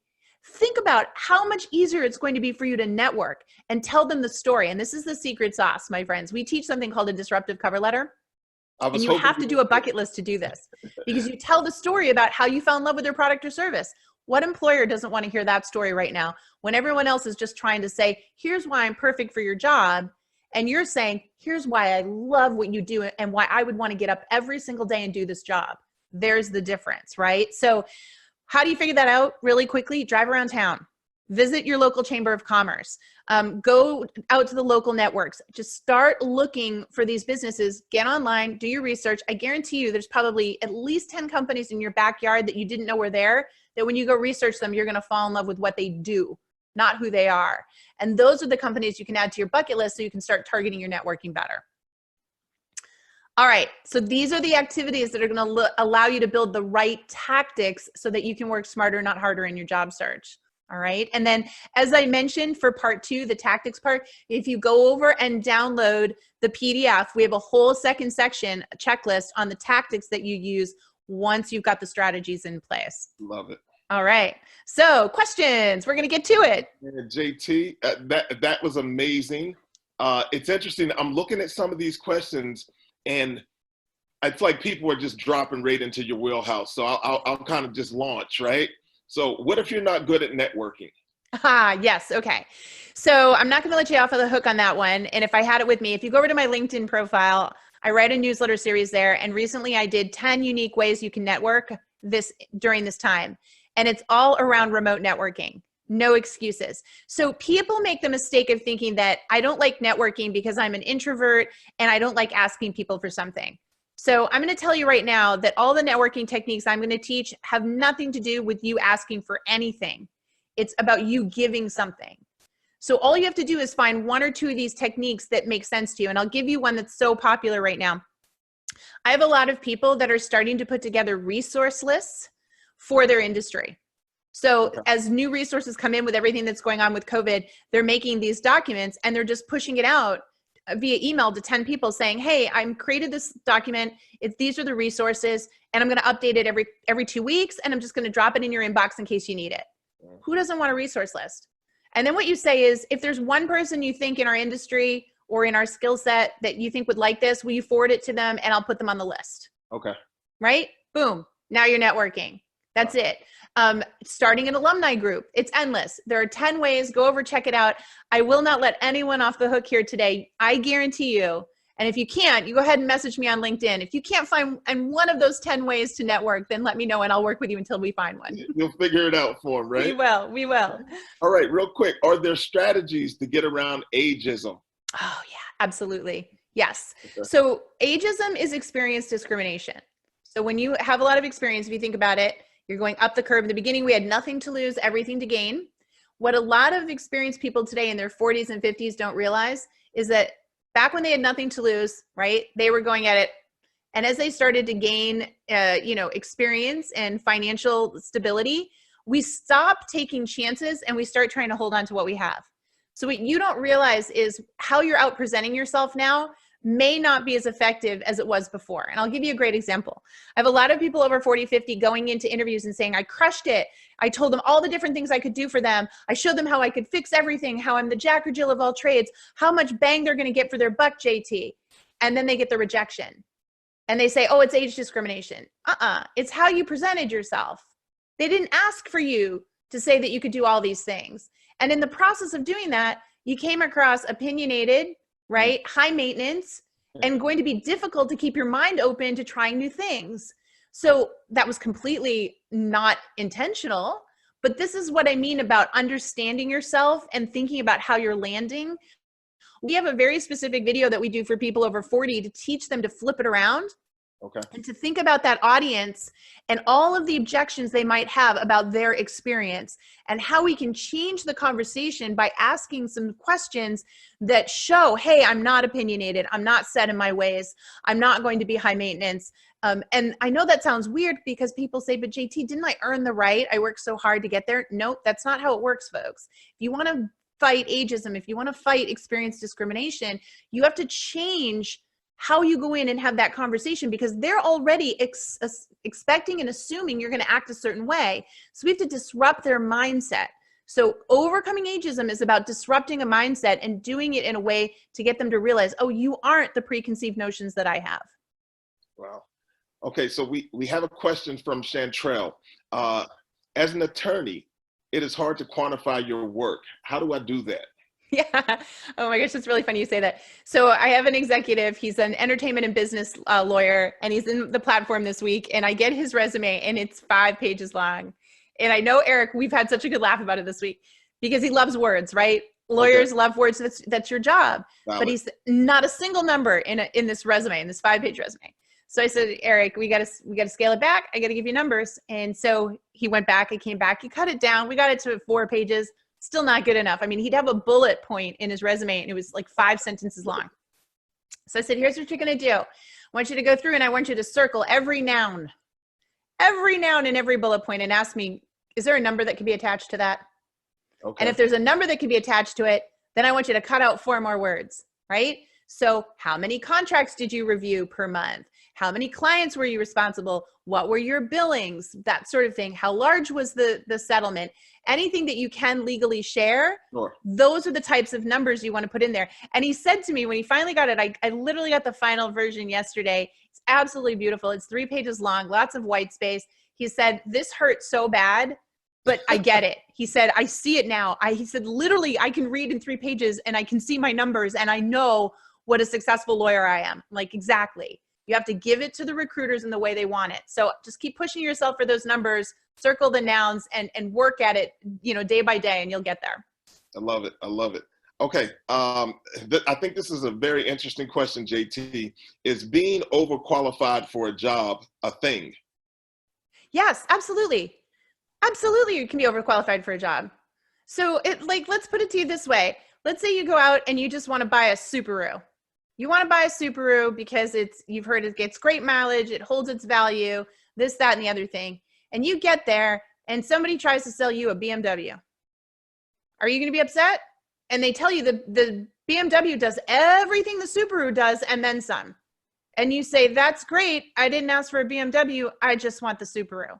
think about how much easier it's going to be for you to network and tell them the story. And this is the secret sauce, my friends. We teach something called a disruptive cover letter. And you have to do a bucket list to do this because you tell the story about how you fell in love with their product or service. What employer doesn't want to hear that story right now when everyone else is just trying to say, here's why I'm perfect for your job. And you're saying, here's why I love what you do and why I would want to get up every single day and do this job. There's the difference, right? So how do you figure that out really quickly? Drive around town. Visit your local chamber of commerce. Go out to the local networks. Just start looking for these businesses. Get online, do your research. I guarantee you there's probably at least 10 companies in your backyard that you didn't know were there, that when you go research them, you're going to fall in love with what they do, not who they are. And those are the companies you can add to your bucket list so you can start targeting your networking better. All right, so these are the activities that are going to allow you to build the right tactics so that you can work smarter, not harder in your job search. All right. And then, as I mentioned for part 2, the tactics part, if you go over and download the PDF, we have a whole second section, a checklist on the tactics that you use once you've got the strategies in place. Love it. All right. So questions, we're going to get to it. JT, that was amazing. It's interesting. I'm looking at some of these questions and it's like people are just dropping right into your wheelhouse. So I'll kind of just launch, right? So what if you're not good at networking? Yes. Okay. So I'm not going to let you off of the hook on that one. And if I had it with me, if you go over to my LinkedIn profile, I write a newsletter series there. And recently I did 10 unique ways you can network during this time. And it's all around remote networking. No excuses. So people make the mistake of thinking that I don't like networking because I'm an introvert and I don't like asking people for something. So I'm going to tell you right now that all the networking techniques I'm going to teach have nothing to do with you asking for anything. It's about you giving something. So all you have to do is find 1 or 2 of these techniques that make sense to you. And I'll give you one that's so popular right now. I have a lot of people that are starting to put together resource lists for their industry. So as new resources come in with everything that's going on with COVID, they're making these documents and they're just pushing it out via email to 10 people saying, hey, I'm created this document. These are the resources and I'm going to update it every 2 weeks. And I'm just going to drop it in your inbox in case you need it. Who doesn't want a resource list? And then what you say is, if there's one person you think in our industry or in our skill set that you think would like this, will you forward it to them and I'll put them on the list? Okay. Right? Boom. Now you're networking. That's it. Starting an alumni group. It's endless. There are 10 ways. Go over, check it out. I will not let anyone off the hook here today. I guarantee you. And if you can't, you go ahead and message me on LinkedIn. If you can't find one of those 10 ways to network, then let me know and I'll work with you until we find one. You'll figure it out for them, right? We will. All right, real quick. Are there strategies to get around ageism? Oh yeah, absolutely. Yes. Okay. So ageism is experience discrimination. So when you have a lot of experience, if you think about it, you're going up the curve. In the beginning, we had nothing to lose, everything to gain. What a lot of experienced people today in their 40s and 50s don't realize is that back when they had nothing to lose, right, they were going at it. And as they started to gain, experience and financial stability, we stop taking chances and we start trying to hold on to what we have. So what you don't realize is how you're out presenting yourself now may not be as effective as it was before. And I'll give you a great example. I have a lot of people over 40, 50 going into interviews and saying, I crushed it. I told them all the different things I could do for them. I showed them how I could fix everything, how I'm the Jack or Jill of all trades, how much bang they're going to get for their buck, JT. And then they get the rejection. And they say, oh, it's age discrimination. It's how you presented yourself. They didn't ask for you to say that you could do all these things. And in the process of doing that, you came across opinionated, right? High maintenance and going to be difficult to keep your mind open to trying new things. So that was completely not intentional, but this is what I mean about understanding yourself and thinking about how you're landing. We have a very specific video that we do for people over 40 to teach them to flip it around. Okay. And to think about that audience and all of the objections they might have about their experience and how we can change the conversation by asking some questions that show, hey, I'm not opinionated. I'm not set in my ways. I'm not going to be high maintenance. And I know that sounds weird because people say, but JT, didn't I earn the right? I worked so hard to get there. Nope, that's not how it works, folks. If you want to fight ageism, if you want to fight experience discrimination, you have to change how you go in and have that conversation because they're already expecting and assuming you're going to act a certain way. So we have to disrupt their mindset. So overcoming ageism is about disrupting a mindset and doing it in a way to get them to realize, oh, you aren't the preconceived notions that I have. Wow. Okay, so we have a question from Chantrell. As an attorney, it is hard to quantify your work. How do I do that? Yeah. Oh my gosh, it's really funny you say that. So I have an executive, he's an entertainment and business lawyer, and he's in the platform this week, and I get his resume and it's 5 pages long. And I know, Eric, we've had such a good laugh about it this week. because he loves words, right? Lawyers love words. That's your job. Valid. But he's not a single number in this resume, in this 5-page resume. So I said, Eric, we gotta scale it back. I gotta give you numbers. And so he went back, he came back, he cut it down. We got it to 4 pages. Still not good enough. I mean, he'd have a bullet point in his resume and it was like 5 sentences long. So I said, here's what you're gonna do. I want you to go through and I want you to circle every noun in every bullet point and ask me, is there a number that can be attached to that? Okay. And if there's a number that can be attached to it, then I want you to cut out 4 more words, right? So how many contracts did you review per month? How many clients were you responsible? What were your billings? That sort of thing. How large was the settlement? Anything that you can legally share, sure. Those are the types of numbers you want to put in there. And he said to me when he finally got it, I literally got the final version yesterday. It's absolutely beautiful. It's 3 pages long, lots of white space. He said, this hurts so bad, but I get it. He said, I see it now. He said, literally, I can read in 3 pages and I can see my numbers and I know what a successful lawyer I am. Like, exactly. You have to give it to the recruiters in the way they want it. So just keep pushing yourself for those numbers, circle the nouns and work at it, day by day, and you'll get there. I love it. I love it. Okay. I think this is a very interesting question, JT. Is being overqualified for a job a thing? Yes, absolutely. Absolutely. You can be overqualified for a job. So let's put it to you this way. Let's say you go out and you just want to buy a Subaru. You want to buy a Subaru because you've heard it gets great mileage, it holds its value, this, that, and the other thing. And you get there and somebody tries to sell you a BMW. Are you going to be upset? And they tell you the BMW does everything the Subaru does and then some. And you say, that's great. I didn't ask for a BMW. I just want the Subaru.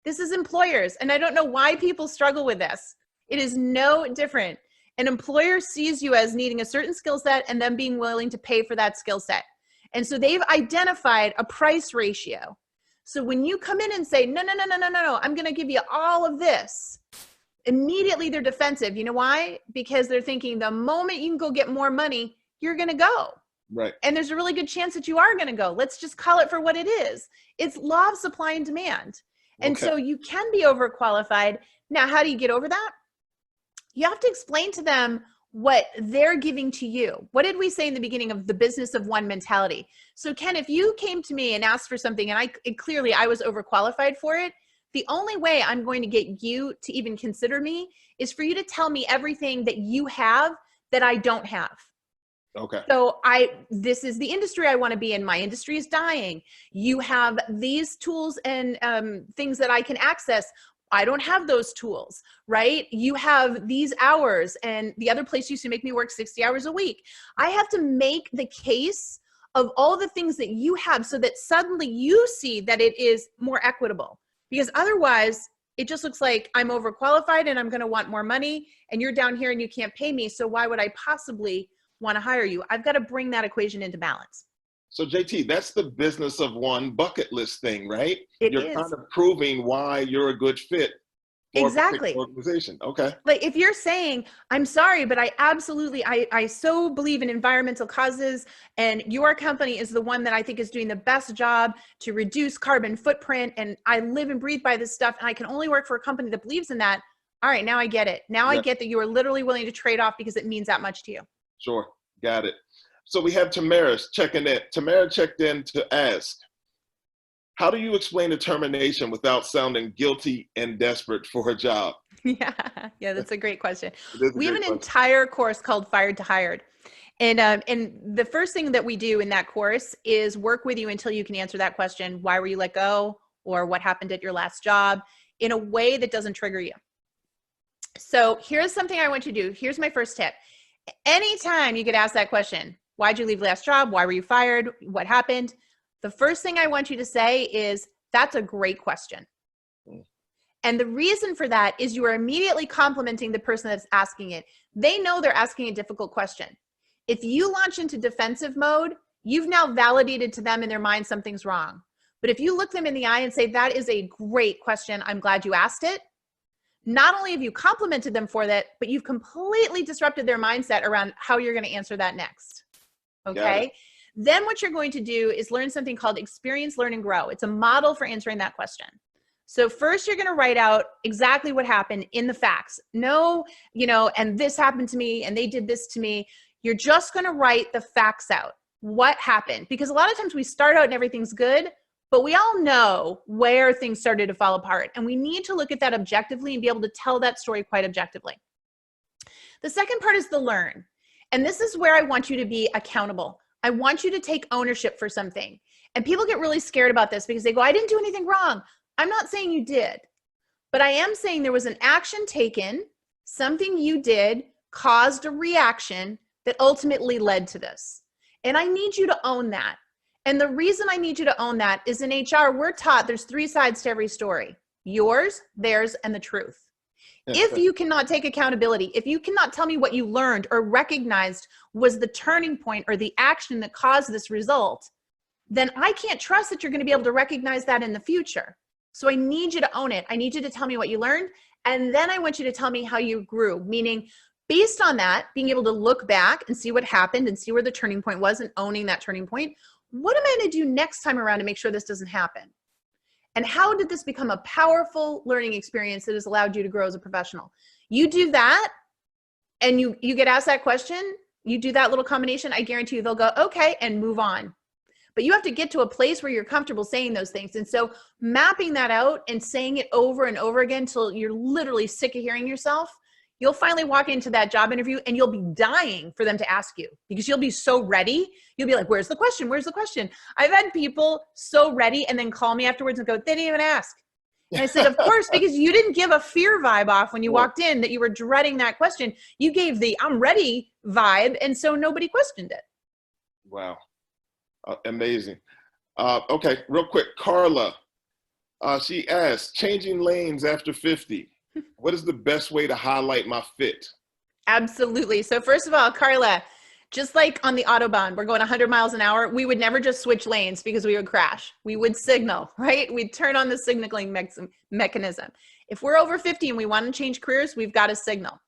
This is employers. And I don't know why people struggle with this. It is no different. An employer sees you as needing a certain skill set and them being willing to pay for that skill set. And so they've identified a price ratio. So when you come in and say, no, I'm going to give you all of this, immediately they're defensive. You know why? Because they're thinking the moment you can go get more money, you're going to go. Right. And there's a really good chance that you are going to go. Let's just call it for what it is. It's law of supply and demand. And so you can be overqualified. Now, how do you get over that? You have to explain to them what they're giving to you. What did we say in the beginning of the business of one mentality? So Ken, if you came to me and asked for something and clearly I was overqualified for it, the only way I'm going to get you to even consider me is for you to tell me everything that you have that I don't have. Okay. So this is the industry I want to be in. My industry is dying. You have these tools and things that I can access. I don't have those tools, right? You have these hours and the other place used to make me work 60 hours a week. I have to make the case of all the things that you have so that suddenly you see that it is more equitable, because otherwise it just looks like I'm overqualified and I'm going to want more money and you're down here and you can't pay me. So why would I possibly want to hire you? I've got to bring that equation into balance. So JT, that's the business of one bucket list thing, right? You're kind of proving why you're a good fit for exactly. a organization. Okay. Like if you're saying, I'm sorry, but I so believe in environmental causes and your company is the one that I think is doing the best job to reduce carbon footprint and I live and breathe by this stuff and I can only work for a company that believes in that. All right, now I get it. Now I get that you are literally willing to trade off because it means that much to you. Sure. Got it. So we have Tamara checking in. Tamara checked in to ask, how do you explain a termination without sounding guilty and desperate for a job? Yeah, that's a great question. We have an entire course called Fired to Hired. And the first thing that we do in that course is work with you until you can answer that question. Why were you let go? Or what happened at your last job? In a way that doesn't trigger you. So here's something I want you to do. Here's my first tip. Anytime you get asked that question, why'd you leave last job? Why were you fired? What happened? The first thing I want you to say is, that's a great question. And the reason for that is you are immediately complimenting the person that's asking it. They know they're asking a difficult question. If you launch into defensive mode, you've now validated to them in their mind something's wrong. But if you look them in the eye and say, that is a great question, I'm glad you asked it, not only have you complimented them for that, but you've completely disrupted their mindset around how you're going to answer that next. Okay. Then what you're going to do is learn something called experience, learn, and grow. It's a model for answering that question. So first you're going to write out exactly what happened in the facts. No, and this happened to me and they did this to me. You're just going to write the facts out. What happened? Because a lot of times we start out and everything's good, but we all know where things started to fall apart. And we need to look at that objectively and be able to tell that story quite objectively. The second part is the learn. And this is where I want you to be accountable. I want you to take ownership for something. And people get really scared about this because they go, I didn't do anything wrong. I'm not saying you did, but I am saying there was an action taken, something you did caused a reaction that ultimately led to this. And I need you to own that. And the reason I need you to own that is in HR, we're taught there's 3 sides to every story: yours, theirs, and the truth. If you cannot take accountability, if you cannot tell me what you learned or recognized was the turning point or the action that caused this result, then I can't trust that you're going to be able to recognize that in the future. So I need you to own it. I need you to tell me what you learned. And then I want you to tell me how you grew, meaning based on that, being able to look back and see what happened and see where the turning point was and owning that turning point. What am I going to do next time around to make sure this doesn't happen? And how did this become a powerful learning experience that has allowed you to grow as a professional? You do that and you get asked that question, you do that little combination, I guarantee you they'll go, okay, and move on. But you have to get to a place where you're comfortable saying those things. And so mapping that out and saying it over and over again till you're literally sick of hearing yourself, you'll finally walk into that job interview and you'll be dying for them to ask you because you'll be so ready. You'll be like, where's the question? Where's the question? I've had people so ready and then call me afterwards and go, they didn't even ask. And I said, of course, because you didn't give a fear vibe off when you walked in that you were dreading that question. You gave the I'm ready vibe. And so nobody questioned it. Wow. Amazing. Okay, real quick, Carla, she asked, changing lanes after 50, what is the best way to highlight my fit? Absolutely. So first of all, Carla, just like on the Autobahn, we're going 100 miles an hour. We would never just switch lanes because we would crash. We would signal, right? We'd turn on the signaling mechanism. If we're over 50 and we want to change careers, we've got to signal.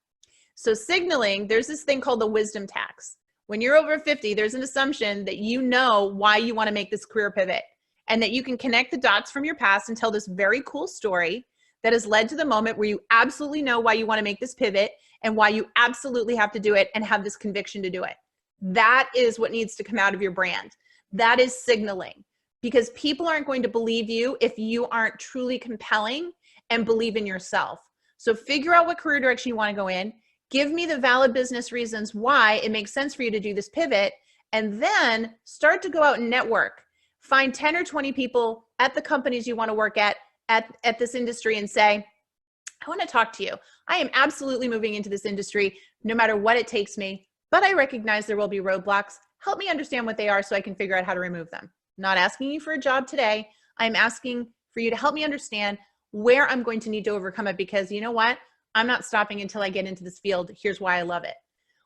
So signaling, there's this thing called the wisdom tax. When you're over 50, there's an assumption that you know why you want to make this career pivot and that you can connect the dots from your past and tell this very cool story that has led to the moment where you absolutely know why you want to make this pivot and why you absolutely have to do it and have this conviction to do it. That is what needs to come out of your brand. That is signaling, because people aren't going to believe you if you aren't truly compelling and believe in yourself. So figure out what career direction you want to go in. Give me the valid business reasons why it makes sense for you to do this pivot, and then start to go out and network. Find 10 or 20 people at the companies you want to work at this industry and say, I want to talk to you. I am absolutely moving into this industry no matter what it takes me, but I recognize there will be roadblocks. Help me understand what they are so I can figure out how to remove them. I'm not asking you for a job today. I'm asking for you to help me understand where I'm going to need to overcome it, because you know what? I'm not stopping until I get into this field. Here's why I love it.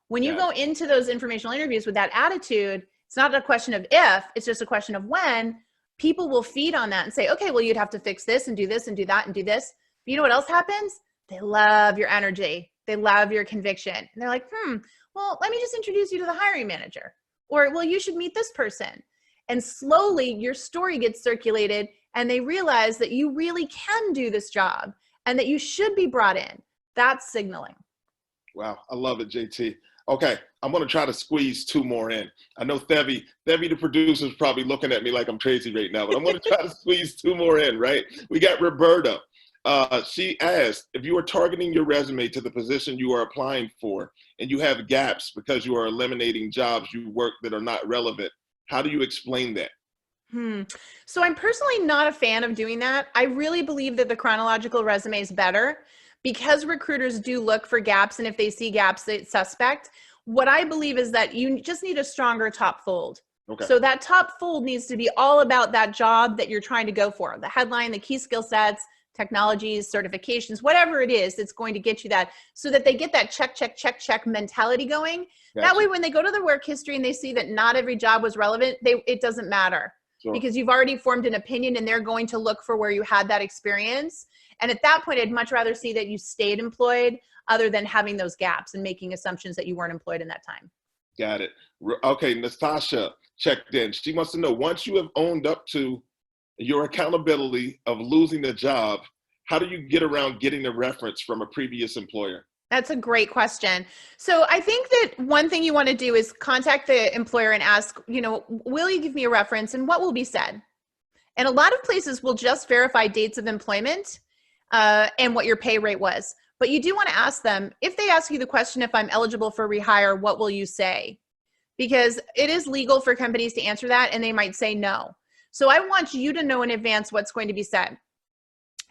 When you go into those informational interviews with that attitude, it's not a question of if, it's just a question of when. People will feed on that and say, okay, well, you'd have to fix this and do this and do that and do this. But you know what else happens? They love your energy. They love your conviction. And they're like, well, let me just introduce you to the hiring manager. Or, well, you should meet this person. And slowly your story gets circulated and they realize that you really can do this job and that you should be brought in. That's signaling. Wow, I love it, JT. Okay, I'm going to try to squeeze 2 more in. I know Thevi, the producer, is probably looking at me like I'm crazy right now, but I'm going to try to squeeze 2 more in, right? We got Roberta. She asked, if you are targeting your resume to the position you are applying for and you have gaps because you are eliminating jobs you work that are not relevant, how do you explain that? So I'm personally not a fan of doing that. I really believe that the chronological resume is better, because recruiters do look for gaps, and if they see gaps, it's suspect. What I believe is that you just need a stronger top fold. Okay. So that top fold needs to be all about that job that you're trying to go for. The headline, the key skill sets, technologies, certifications, whatever it is that's going to get you that, so that they get that check, check, check, check mentality going. Gotcha. That way, when they go to the work history and they see that not every job was relevant, it doesn't matter. Sure. Because you've already formed an opinion and they're going to look for where you had that experience. And at that point, I'd much rather see that you stayed employed other than having those gaps and making assumptions that you weren't employed in that time. Got it. Okay, Natasha checked in. She wants to know, once you have owned up to your accountability of losing the job, how do you get around getting a reference from a previous employer? That's a great question. So I think that one thing you want to do is contact the employer and ask, will you give me a reference and what will be said? And a lot of places will just verify dates of employment and what your pay rate was. But you do want to ask them, if they ask you the question, if I'm eligible for rehire, what will you say? Because it is legal for companies to answer that and they might say no. So I want you to know in advance what's going to be said.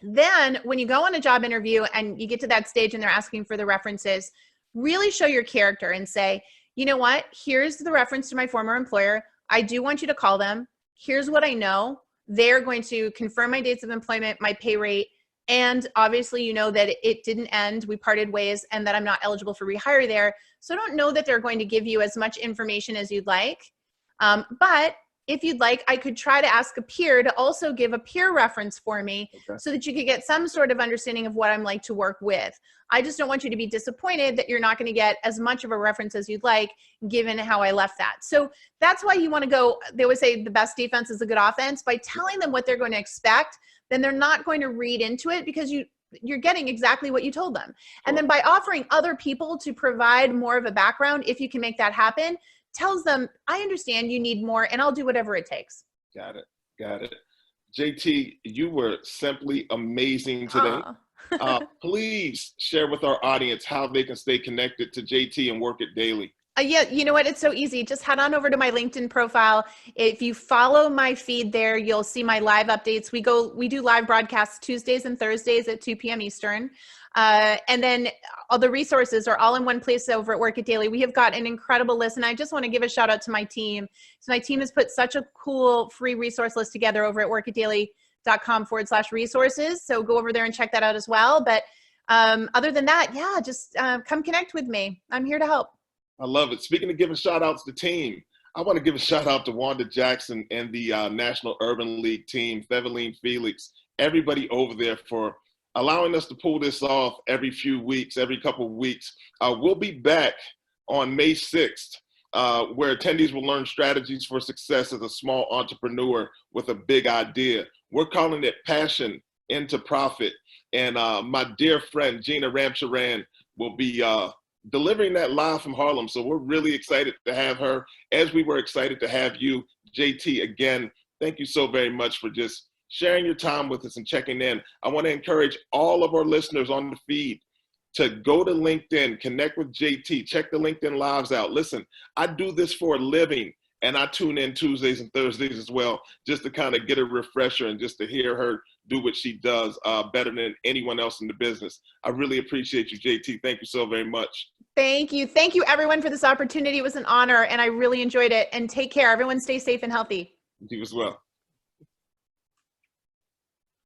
Then when you go on a job interview and you get to that stage and they're asking for the references, really show your character and say, you know what, here's the reference to my former employer. I do want you to call them. Here's what I know. They're going to confirm my dates of employment, my pay rate, and obviously you know that it didn't end, we parted ways, and that I'm not eligible for rehire there. So I don't know that they're going to give you as much information as you'd like. But if you'd like, I could try to ask a peer to also give a peer reference for me, okay, so that you could get some sort of understanding of what I'm like to work with. I just don't want you to be disappointed that you're not going to get as much of a reference as you'd like, given how I left that. So that's why you want to go, they always say the best defense is a good offense. By telling them what they're going to expect, then they're not going to read into it because you're getting exactly what you told them. And then by offering other people to provide more of a background, if you can make that happen, tells them, I understand you need more and I'll do whatever it takes. Got it. Got it. JT, you were simply amazing today. Please share with our audience how they can stay connected to JT and work it daily. Yeah, you know what? It's so easy. Just head on over to my LinkedIn profile. If you follow my feed there, you'll see my live updates. We do live broadcasts Tuesdays and Thursdays at 2 p.m. Eastern. And then all the resources are all in one place over at Work It Daily. We have got an incredible list, and I just want to give a shout out to my team. So my team has put such a cool free resource list together over at workitdaily.com/resources. So go over there and check that out as well. But other than that, yeah, just come connect with me. I'm here to help. I love it. Speaking of giving shout outs to team, I want to give a shout out to Wanda Jackson and the National Urban League team, Feveline Felix, everybody over there for allowing us to pull this off every few weeks, every couple of weeks. We'll be back on May 6th, where attendees will learn strategies for success as a small entrepreneur with a big idea. We're calling it Passion into Profit. And my dear friend, Gina Ramcharan, will be delivering that live from Harlem. So we're really excited to have her, as we were excited to have you. JT, again, thank you so very much for just sharing your time with us and checking in. I want to encourage all of our listeners on the feed to go to LinkedIn, connect with JT, check the LinkedIn lives out. Listen, I do this for a living, and I tune in Tuesdays and Thursdays as well, just to kind of get a refresher and just to hear her do what she does better than anyone else in the business. I really appreciate you, JT. Thank you so very much. Thank you. Thank you, everyone, for this opportunity. It was an honor, and I really enjoyed it. And take care. Everyone stay safe and healthy. You as well.